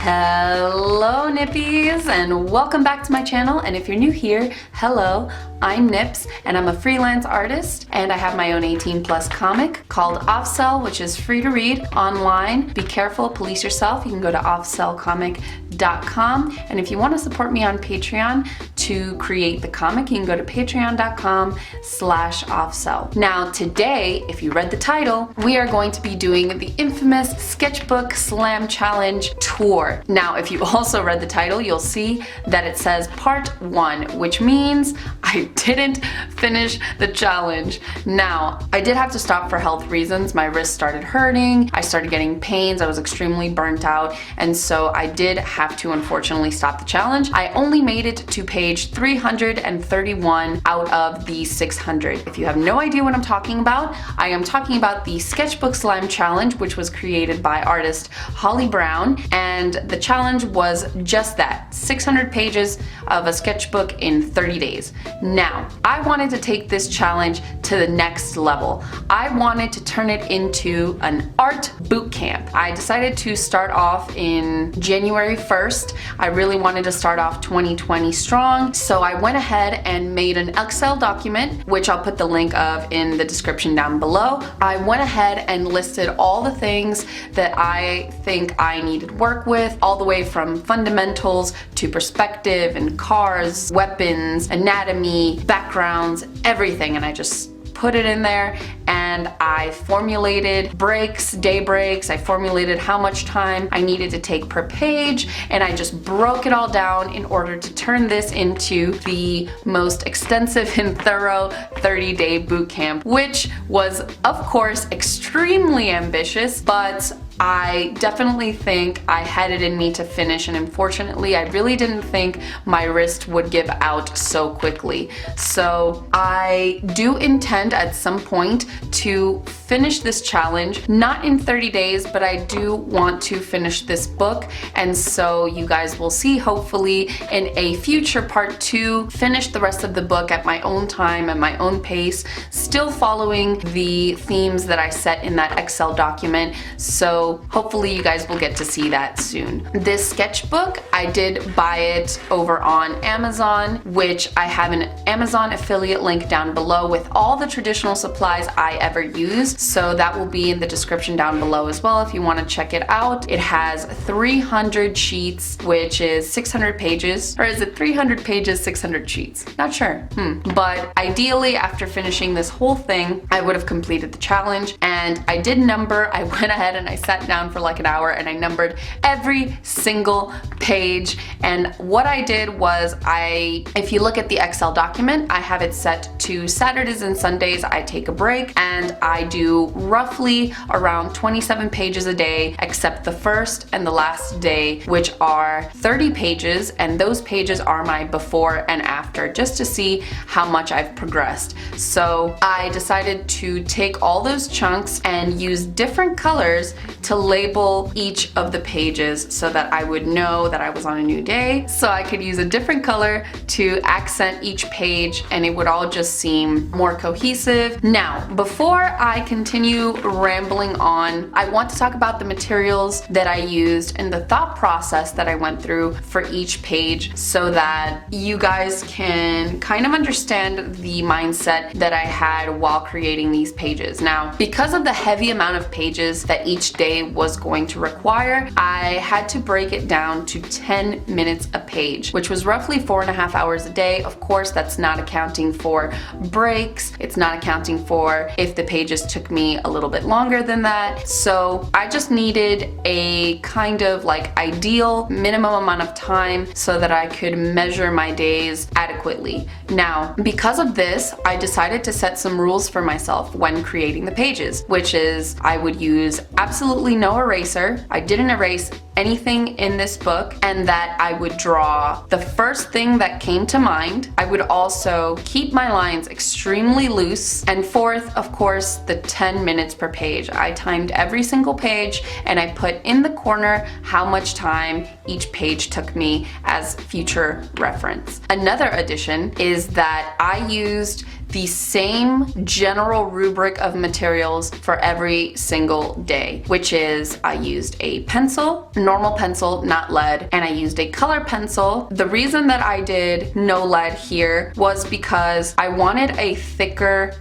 Hello Nippies, and welcome back to my channel. And if you're new here, hello, I'm Nips and I'm a freelance artist, and I have my own 18+ comic called OFFCELL, which is free to read online. Be careful, police yourself. You can go to offcellcomic.com, and if you want to support me on Patreon to create the comic, you can go to patreon.com/offcell. Now today, if you read the title, we are going to be doing the infamous Sketchbook Slam Challenge tour. Now if you also read the title, you'll see that it says part 1, which means I didn't finish the challenge. Now, I did have to stop for health reasons. My wrist started hurting, I started getting pains, I was extremely burnt out, and so I did have to unfortunately stop the challenge. I only made it to page 331 out of the 600. If you have no idea what I'm talking about, I am talking about the Sketchbook Slime Challenge, which was created by artist Holly Brown, and the challenge was just that, 600 pages of a sketchbook in 30 days. Now, I wanted to take this challenge to the next level. I wanted to turn it into an art boot camp. I decided to start off in January 1st. I really wanted to start off 2020 strong, so I went ahead and made an Excel document, which I'll put the link of in the description down below. I went ahead and listed all the things that I think I needed work with, all the way from fundamentals to perspective and cars, weapons, anatomy, backgrounds, everything, and I just put it in there, and I formulated breaks, day breaks. I formulated how much time I needed to take per page, and I just broke it all down in order to turn this into the most extensive and thorough 30-day boot camp, which was, of course, extremely ambitious, but I definitely think I had it in me to finish, and unfortunately I really didn't think my wrist would give out so quickly. So I do intend at some point to finish this challenge, not in 30 days, but I do want to finish this book, and so you guys will see hopefully in a future part 2, finish the rest of the book at my own time and my own pace, still following the themes that I set in that Excel document. So hopefully you guys will get to see that soon. This sketchbook, I did buy it over on Amazon, which I have an Amazon affiliate link down below with all the traditional supplies I ever use. So that will be in the description down below as well if you want to check it out. It has 300 sheets, which is 600 pages, or is it 300 pages, 600 sheets? Not sure. But ideally, after finishing this whole thing, I would have completed the challenge, and I did number. I went ahead and I sat down for like an hour and I numbered every single page, and what I did was if you look at the Excel document, I have it set to Saturdays and Sundays I take a break, and I do roughly around 27 pages a day, except the first and the last day, which are 30 pages, and those pages are my before and after, just to see how much I've progressed. So I decided to take all those chunks and use different colors to label each of the pages so that I would know that I was on a new day. So I could use a different color to accent each page, and it would all just seem more cohesive. Now, before I continue rambling on, I want to talk about the materials that I used and the thought process that I went through for each page, so that you guys can kind of understand the mindset that I had while creating these pages. Now, because of the heavy amount of pages that each day was going to require, I had to break it down to 10 minutes a page, which was roughly 4.5 hours a day. Of course, that's not accounting for breaks. It's not accounting for if the pages took me a little bit longer than that. So I just needed a kind of like ideal minimum amount of time so that I could measure my days adequately. Now, because of this, I decided to set some rules for myself when creating the pages, which is I would use absolutely no eraser. I didn't erase anything in this book, and that I would draw the first thing that came to mind. I would also keep my lines extremely loose, and fourth, of course, the 10 minutes per page. I timed every single page, and I put in the corner how much time each page took me as future reference. Another addition is that I used the same general rubric of materials for every single day, which is I used a pencil, normal pencil, not lead, and I used a color pencil. The reason that I did no lead here was because I wanted a thicker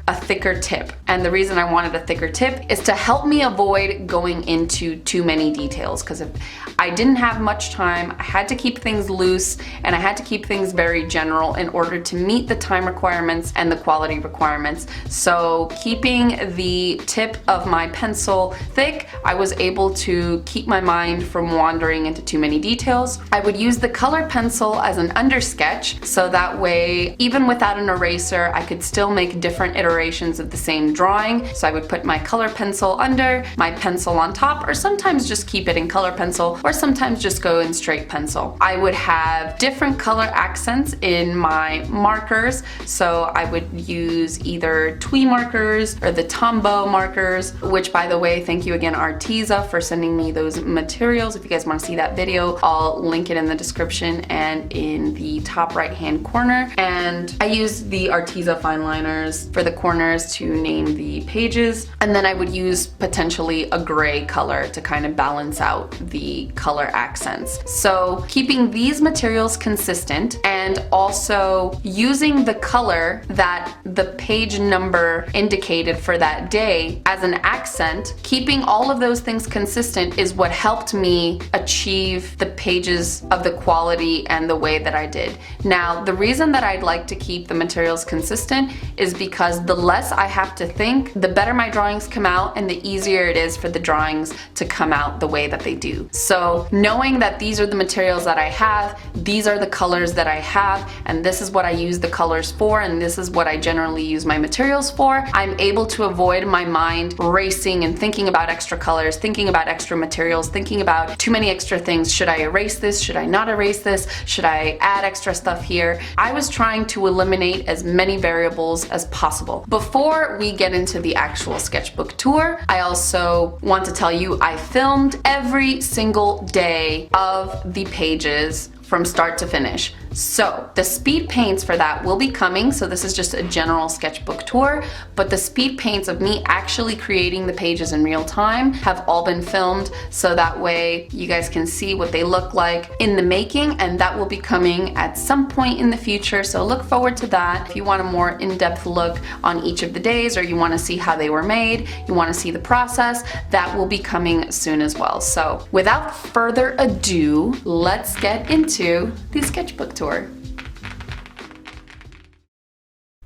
tip. And the reason I wanted a thicker tip is to help me avoid going into too many details, because if I didn't have much time, I had to keep things loose and I had to keep things very general in order to meet the time requirements and the quality requirements. So keeping the tip of my pencil thick, I was able to keep my mind from wandering into too many details. I would use the color pencil as an undersketch, so that way, even without an eraser, I could still make different iterations of the same drawing. So I would put my color pencil under, my pencil on top, or sometimes just keep it in color pencil, or sometimes just go in straight pencil. I would have different color accents in my markers, so I would use either Twee markers or the Tombow markers, which, by the way, thank you again Arteza for sending me those materials. If you guys want to see that video, I'll link it in the description and in the top right hand corner. And I used the Arteza fine liners for the corners to name the pages, and then I would use potentially a gray color to kind of balance out the color accents. So keeping these materials consistent and also using the color that the page number indicated for that day as an accent, keeping all of those things consistent is what helped me achieve the pages of the quality and the way that I did. Now, the reason that I'd like to keep the materials consistent is because the less I have to think, the better my drawings come out and the easier it is for the drawings to come out the way that they do. So knowing that these are the materials that I have, these are the colors that I have, and this is what I use the colors for, and this is what I generally use my materials for, I'm able to avoid my mind racing and thinking about extra colors, thinking about extra materials, thinking about too many extra things. Should I erase this? Should I not erase this? Should I add extra stuff here? I was trying to eliminate as many variables as possible. Before we get into the actual sketchbook tour, I also want to tell you I filmed every single day of the pages from start to finish. So the speed paints for that will be coming. So this is just a general sketchbook tour, but the speed paints of me actually creating the pages in real time have all been filmed, so that way you guys can see what they look like in the making, and that will be coming at some point in the future. So look forward to that. If you want a more in-depth look on each of the days, or you want to see how they were made, you want to see the process, that will be coming soon as well. So without further ado, let's get into the sketchbook tour.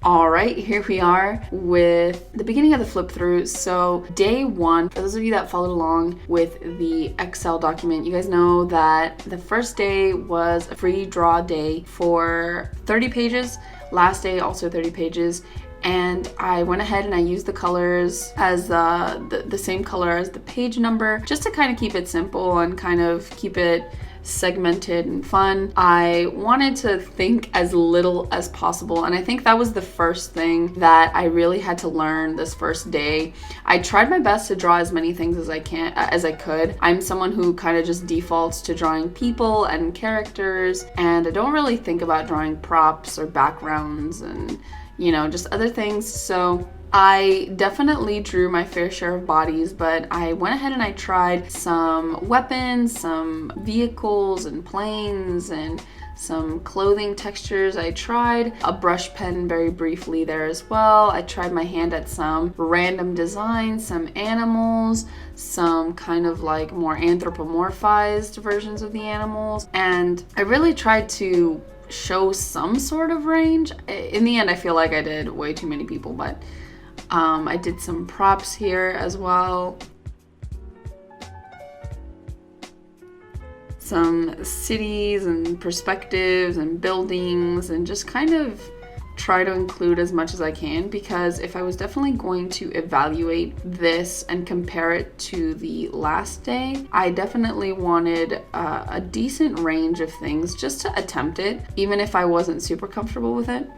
All right, here we are with the beginning of the flip through. So day one, for those of you that followed along with the Excel document, you guys know that the first day was a free draw day for 30 pages. Last day also 30 pages. And I went ahead and I used the colors as the same color as the page number, just to kind of keep it simple and kind of keep it segmented and fun. I wanted to think as little as possible, and I think that was the first thing that I really had to learn this first day. I tried my best to draw as many things as I could. I'm someone who kind of just defaults to drawing people and characters, and I don't really think about drawing props or backgrounds and, you know, just other things. So I definitely drew my fair share of bodies, but I went ahead and I tried some weapons, some vehicles and planes, and some clothing textures. I tried a brush pen very briefly there as well. I tried my hand at some random designs, some animals, some kind of like more anthropomorphized versions of the animals, and I really tried to show some sort of range. In the end, I feel like I did way too many people, but I did some props here as well. Some cities and perspectives and buildings, and just kind of try to include as much as I can, because if I was definitely going to evaluate this and compare it to the last day, I definitely wanted a decent range of things just to attempt it, even if I wasn't super comfortable with it.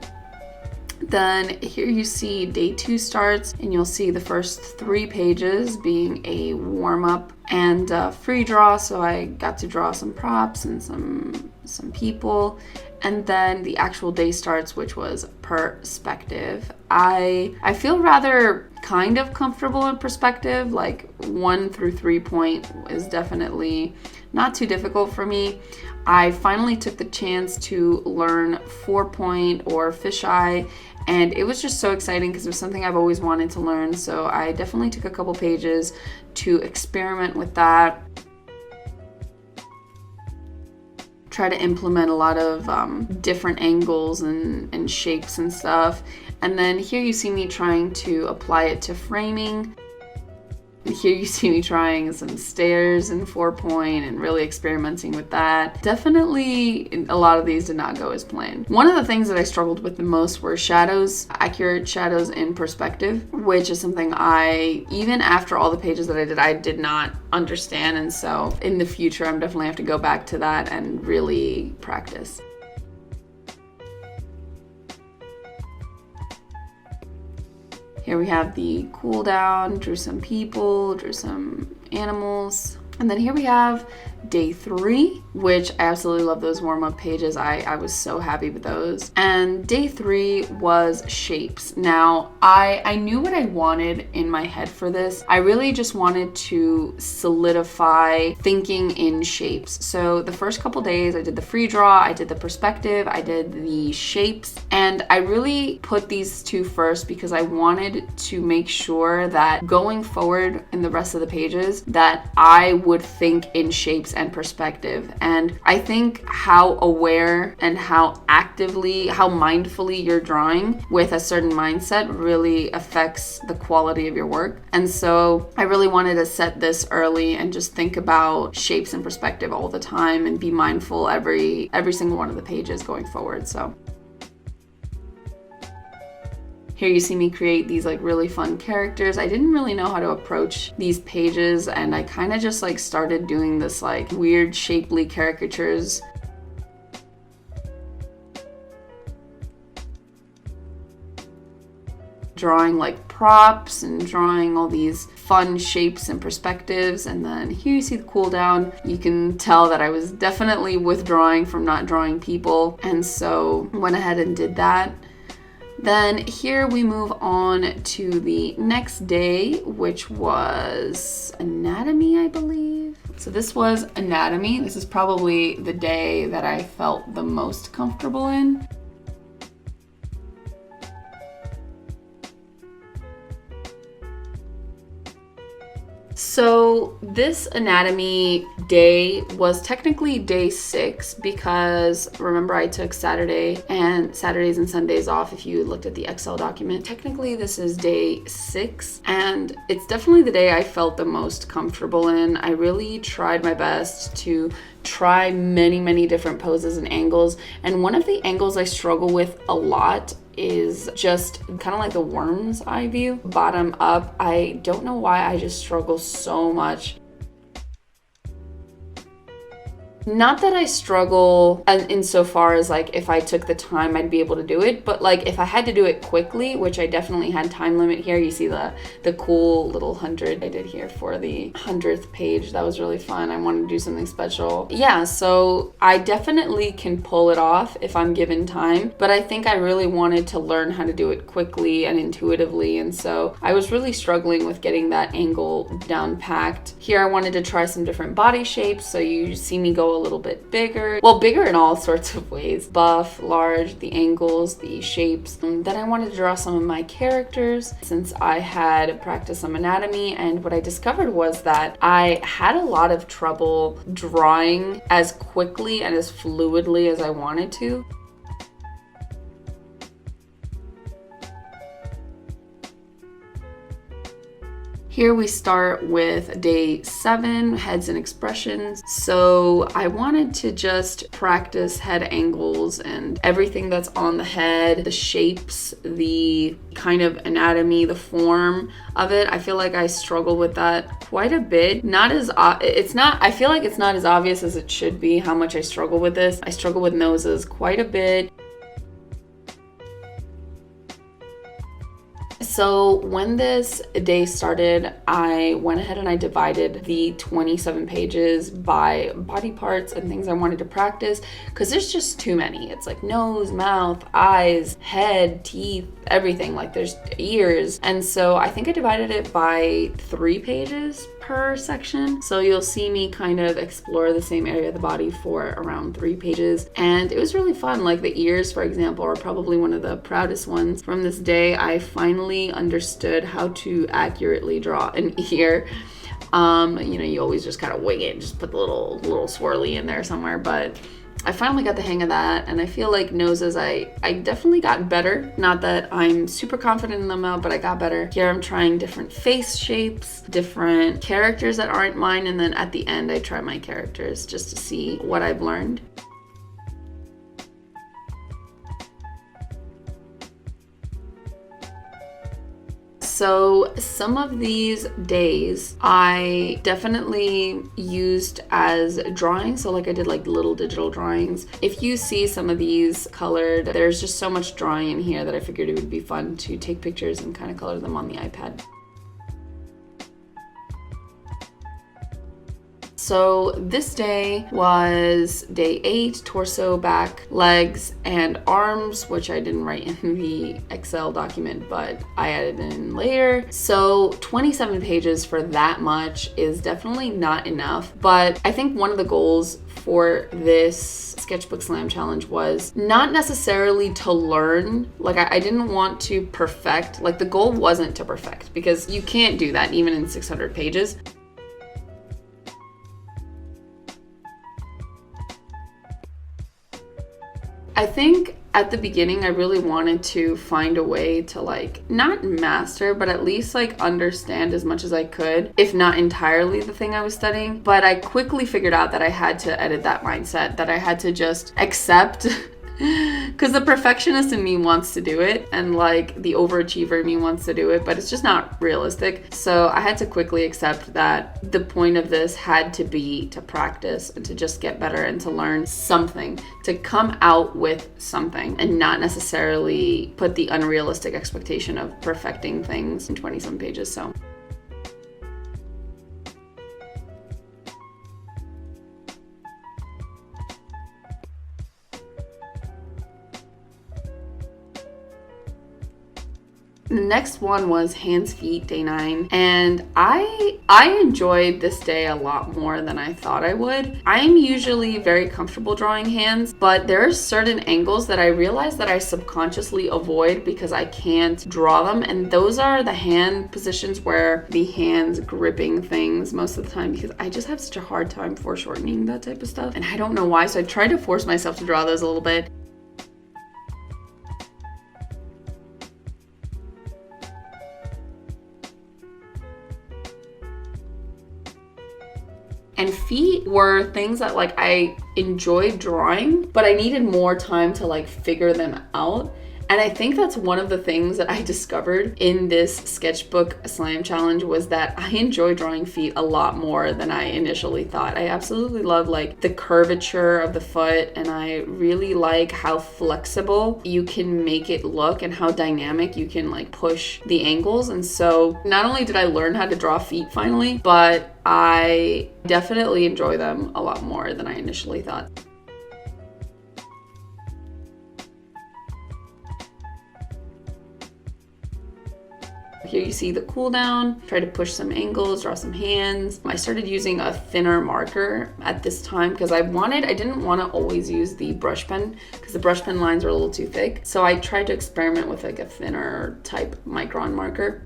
Then here you see day 2 starts, and you'll see the first 3 pages being a warm-up and free draw, so I got to draw some props and some people. And then the actual day starts, which was perspective. I feel rather kind of comfortable in perspective. Like 1 through 3 point is definitely not too difficult for me. I finally took the chance to learn 4 point or fisheye, and it was just so exciting because it was something I've always wanted to learn. So I definitely took a couple pages to experiment with that. Try to implement a lot of different angles and shapes and stuff. And then here you see me trying to apply it to framing. And here you see me trying some stairs in 4 point and really experimenting with that. Definitely a lot of these did not go as planned. One of the things that I struggled with the most were shadows, accurate shadows in perspective, which is something even after all the pages that I did not understand. And so in the future, I'm definitely have to go back to that and really practice. Here we have the cool down, drew some people, drew some animals. And then here we have day 3, which I absolutely love those warm-up pages. I was so happy with those. And day 3 was shapes. Now, I knew what I wanted in my head for this. I really just wanted to solidify thinking in shapes. So the first couple days I did the free draw, I did the perspective, I did the shapes, and I really put these 2 first because I wanted to make sure that going forward in the rest of the pages that I would think in shapes and perspective. And I think how aware and how mindfully you're drawing with a certain mindset really affects the quality of your work. And so I really wanted to set this early and just think about shapes and perspective all the time and be mindful every single one of the pages going forward. So here you see me create these like really fun characters. I didn't really know how to approach these pages, and I kind of just like started doing this like weird shapely caricatures. Drawing like props and drawing all these fun shapes and perspectives. And then here you see the cool down. You can tell that I was definitely withdrawing from not drawing people, and so went ahead and did that. Then here we move on to the next day, which was anatomy, I believe. So this was anatomy. This is probably the day that I felt the most comfortable in. So this anatomy day was technically day 6 because remember I took Saturdays and Sundays off if you looked at the Excel document. Technically this is day 6, and it's definitely the day I felt the most comfortable in. I really tried my best to try many different poses and angles, and one of the angles I struggle with a lot is just kind of like the worm's eye view, bottom up. I don't know why I just struggle so much. Not that I struggle insofar as like if I took the time I'd be able to do it, but like if I had to do it quickly, which I definitely had time limit here. You see the cool little 100 I did here for the 100th page. That was really fun. I wanted to do something special. Yeah, so I definitely can pull it off if I'm given time, but I think I really wanted to learn how to do it quickly and intuitively, and so I was really struggling with getting that angle down packed. Here I wanted to try some different body shapes, so you see me go a little bit bigger. Well, bigger in all sorts of ways. Buff, large, the angles, the shapes. And then I wanted to draw some of my characters since I had practiced some anatomy, and what I discovered was that I had a lot of trouble drawing as quickly and as fluidly as I wanted to. Here we start with day 7, heads and expressions. So I wanted to just practice head angles and everything that's on the head, the shapes, the kind of anatomy, the form of it. I feel like I struggle with that quite a bit. I feel like it's not as obvious as it should be how much I struggle with this. I struggle with noses quite a bit. So when this day started, I went ahead and I divided the 27 pages by body parts and things I wanted to practice, because there's just too many. It's like nose, mouth, eyes, head, teeth, everything. Like there's ears. And so I think I divided it by 3 pages per section. So you'll see me kind of explore the same area of the body for around 3 pages. And it was really fun. Like the ears, for example, are probably one of the proudest ones from this day. I finally understood how to accurately draw an ear. You always just kind of wing it, just put the little swirly in there somewhere, but I finally got the hang of that. And I feel like noses, I definitely got better. Not that I'm super confident in them now, but I got better. Here I'm trying different face shapes, different characters that aren't mine, and then at the end I try my characters just to see what I've learned. So some of these days I definitely used as drawings. So like I did like little digital drawings. If you see some of these colored, there's just so much drawing in here that I figured it would be fun to take pictures and kind of color them on the iPad. So this day was day 8, torso, back, legs, and arms, which I didn't write in the Excel document, but I added in later. So 27 pages for that much is definitely not enough, but I think one of the goals for this Sketchbook Slam Challenge was not necessarily to learn. Like I didn't want to perfect, like the goal wasn't to perfect, because you can't do that even in 600 pages. I think at the beginning, I really wanted to find a way to like, not master, but at least like understand as much as I could, if not entirely the thing I was studying. But I quickly figured out that I had to edit that mindset, that I had to just accept because the perfectionist in me wants to do it, and like the overachiever in me wants to do it, but it's just not realistic. So I had to quickly accept that the point of this had to be to practice and to just get better and to learn something, to come out with something, and not necessarily put the unrealistic expectation of perfecting things in 20-some pages. So the next one was hands, feet, day 9. And I enjoyed this day a lot more than I thought I would. I'm usually very comfortable drawing hands, but there are certain angles that I realize that I subconsciously avoid because I can't draw them. And those are the hand positions where the hand's gripping things most of the time, because I just have such a hard time foreshortening that type of stuff. And I don't know why, so I try to force myself to draw those a little bit. And feet were things that like I enjoyed drawing, but I needed more time to like figure them out. And I think that's one of the things that I discovered in this Sketchbook Slam Challenge, was that I enjoy drawing feet a lot more than I initially thought. I absolutely love like the curvature of the foot, and I really like how flexible you can make it look and how dynamic you can like push the angles. And so not only did I learn how to draw feet finally, but I definitely enjoy them a lot more than I initially thought. Here you see the cool down, try to push some angles, draw some hands. I started using a thinner marker at this time because I didn't want to always use the brush pen because the brush pen lines are a little too thick. So I tried to experiment with like a thinner type micron marker.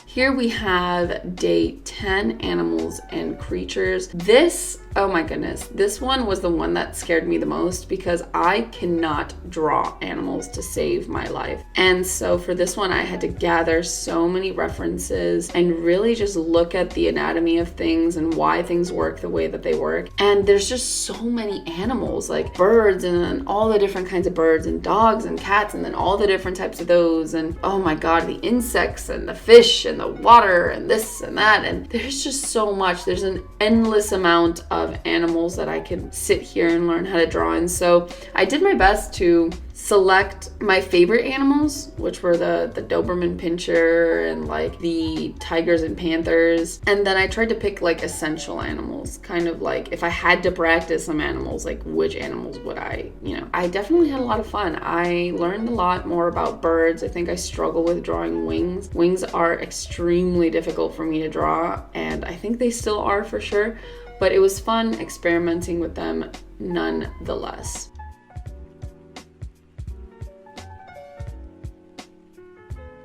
Here we have day 10, animals and creatures. This, oh my goodness, this one was the one that scared me the most because I cannot draw animals to save my life. And so for this one, I had to gather so many references and really just look at the anatomy of things and why things work the way that they work. And there's just so many animals, like birds, and then all the different kinds of birds, and dogs and cats, and then all the different types of those. And oh my God, the insects and the fish and the water and this and that. And there's just so much. There's an endless amount of animals that I could sit here and learn how to draw. And so I did my best to select my favorite animals, which were the Doberman Pinscher and like the tigers and panthers. And then I tried to pick like essential animals, kind of like if I had to practice some animals, like which animals would I, I definitely had a lot of fun. I learned a lot more about birds. I think I struggle with drawing wings. Wings are extremely difficult for me to draw, and I think they still are for sure, but it was fun experimenting with them nonetheless.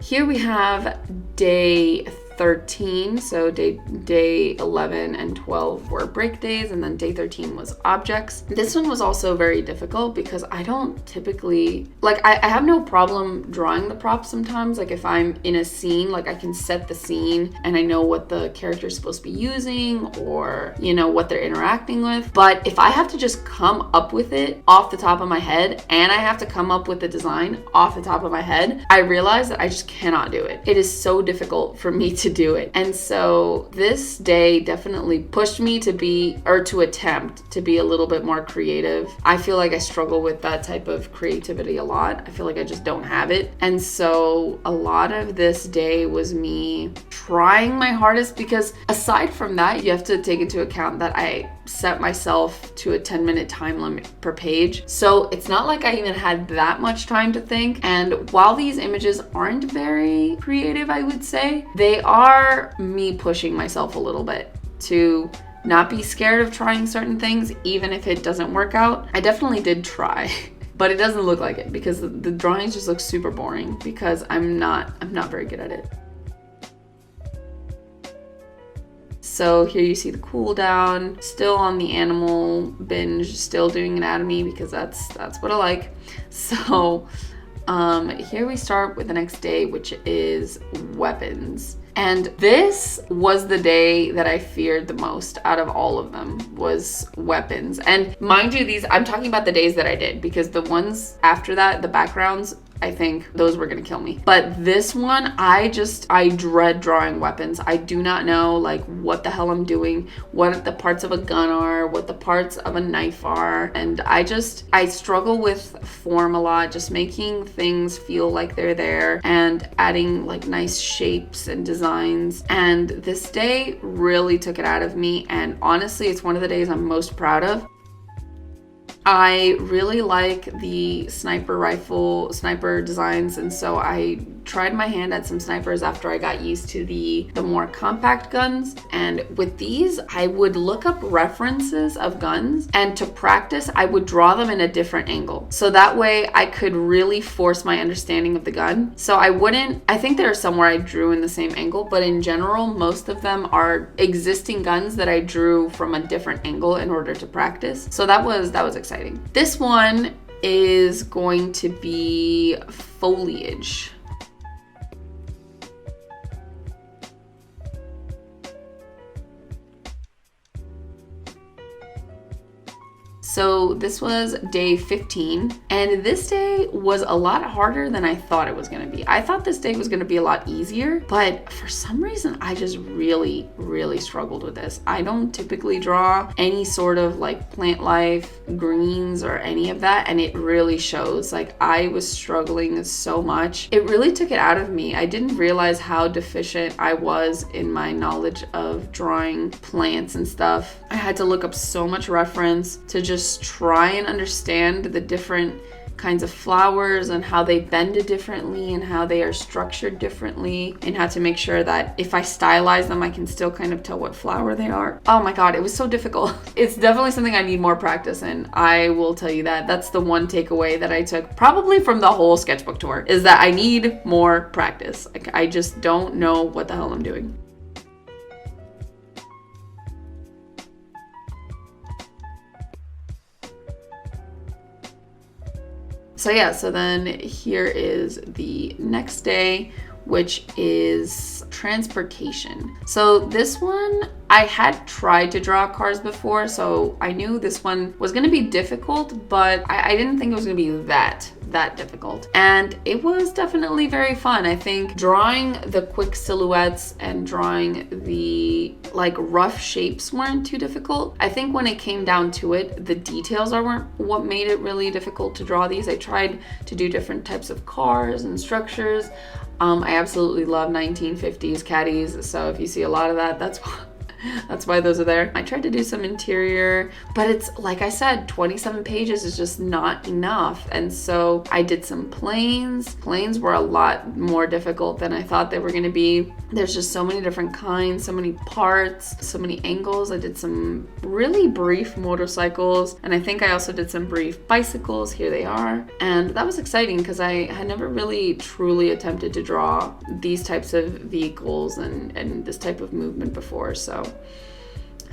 Here we have day 13, so day 11 and 12 were break days, and then day 13 was objects. This one was also very difficult because I don't typically, like I have no problem drawing the props sometimes. Like if I'm in a scene, like I can set the scene and I know what the character is supposed to be using or, what they're interacting with. But if I have to just come up with it off the top of my head and I have to come up with the design off the top of my head, I realize that I just cannot do it. It is so difficult for me to do it. And so this day definitely pushed me to attempt to be a little bit more creative. I feel like I struggle with that type of creativity a lot. I feel like I just don't have it. And so a lot of this day was me trying my hardest, because aside from that, you have to take into account that I set myself to a 10-minute time limit per page. So it's not like I even had that much time to think. And while these images aren't very creative, I would say, they are me pushing myself a little bit to not be scared of trying certain things, even if it doesn't work out. I definitely did try, but it doesn't look like it because the drawings just look super boring because I'm not very good at it. So here you see the cool down, still on the animal binge, still doing anatomy because that's what I like. So here we start with the next day, which is weapons. And this was the day that I feared the most out of all of them, was weapons. And mind you, I'm talking about the days that I did, because the ones after that, the backgrounds, I think those were gonna kill me. But this one, I dread drawing weapons. I do not know like what the hell I'm doing, what the parts of a gun are, what the parts of a knife are. And I struggle with form a lot, just making things feel like they're there and adding like nice shapes and designs. And this day really took it out of me. And honestly, it's one of the days I'm most proud of. I really like the sniper designs, and so I tried my hand at some snipers after I got used to the more compact guns. And with these, I would look up references of guns, and to practice, I would draw them in a different angle. So that way I could really force my understanding of the gun. So I think there are some where I drew in the same angle, but in general, most of them are existing guns that I drew from a different angle in order to practice. So that was exciting. This one is going to be foliage. So this was day 15, and this day was a lot harder than I thought it was gonna be. I thought this day was gonna be a lot easier, but for some reason, I just really, really struggled with this. I don't typically draw any sort of like plant life, greens, or any of that, and it really shows. Like I was struggling so much. It really took it out of me. I didn't realize how deficient I was in my knowledge of drawing plants and stuff. I had to look up so much reference to just try and understand the different kinds of flowers and how they bend differently and how they are structured differently, and how to make sure that if I stylize them, I can still kind of tell what flower they are. Oh my God, it was so difficult. It's definitely something I need more practice in. I will tell you that. That's the one takeaway that I took probably from the whole sketchbook tour, is that I need more practice. Like, I just don't know what the hell I'm doing. So yeah, so then here is the next day, which is transportation. So this one, I had tried to draw cars before, so I knew this one was gonna be difficult, but I didn't think it was gonna be that that difficult. And it was definitely very fun. I think drawing the quick silhouettes and drawing the like rough shapes weren't too difficult. I think when it came down to it, the details weren't what made it really difficult to draw these. I tried to do different types of cars and structures. I absolutely love 1950s caddies, so if you see a lot of that, that's why those are there. I tried to do some interior, but it's like I said, 27 pages is just not enough. And so I did some planes. Planes were a lot more difficult than I thought they were going to be. There's just so many different kinds, so many parts, so many angles. I did some really brief motorcycles, and I think I also did some brief bicycles. Here they are. And that was exciting because I had never really truly attempted to draw these types of vehicles and this type of movement before. So.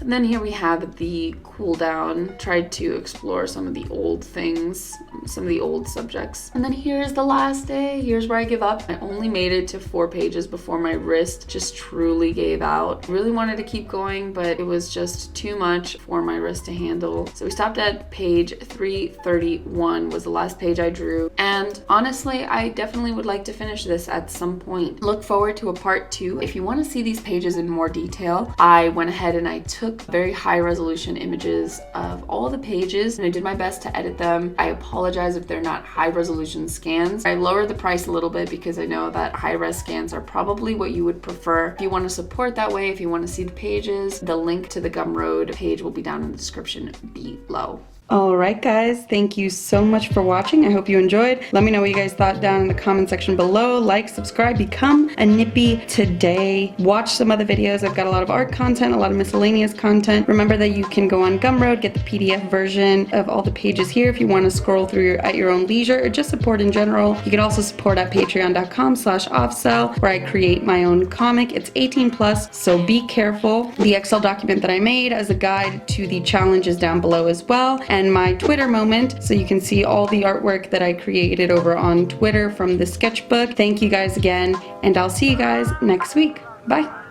And then here we have the cool down. Tried to explore some of the old things, some of the old subjects. And then here's the last day. Here's where I give up. I only made it to 4 pages before my wrist just truly gave out. Really wanted to keep going, but it was just too much for my wrist to handle. So we stopped at page 331 was the last page I drew. And honestly, I definitely would like to finish this at some point. Look forward to a part 2. If you want to see these pages in more detail, I went ahead and I took very high resolution images of all the pages and I did my best to edit them. I apologize if they're not high resolution scans. I lowered the price a little bit because I know that high res scans are probably what you would prefer. If you want to support that way, if you want to see the pages, the link to the Gumroad page will be down in the description below. Alright guys, thank you so much for watching. I hope you enjoyed. Let me know what you guys thought down in the comment section below. Like, subscribe, become a nippy today. Watch some other videos. I've got a lot of art content, a lot of miscellaneous content. Remember that you can go on Gumroad, get the PDF version of all the pages here if you want to scroll through at your own leisure or just support in general. You can also support at patreon.com/offcell where I create my own comic. It's 18+, so be careful. The Excel document that I made as a guide to the challenge is down below as well. And my Twitter moment, so you can see all the artwork that I created over on Twitter from the sketchbook. Thank you guys again, and I'll see you guys next week. Bye.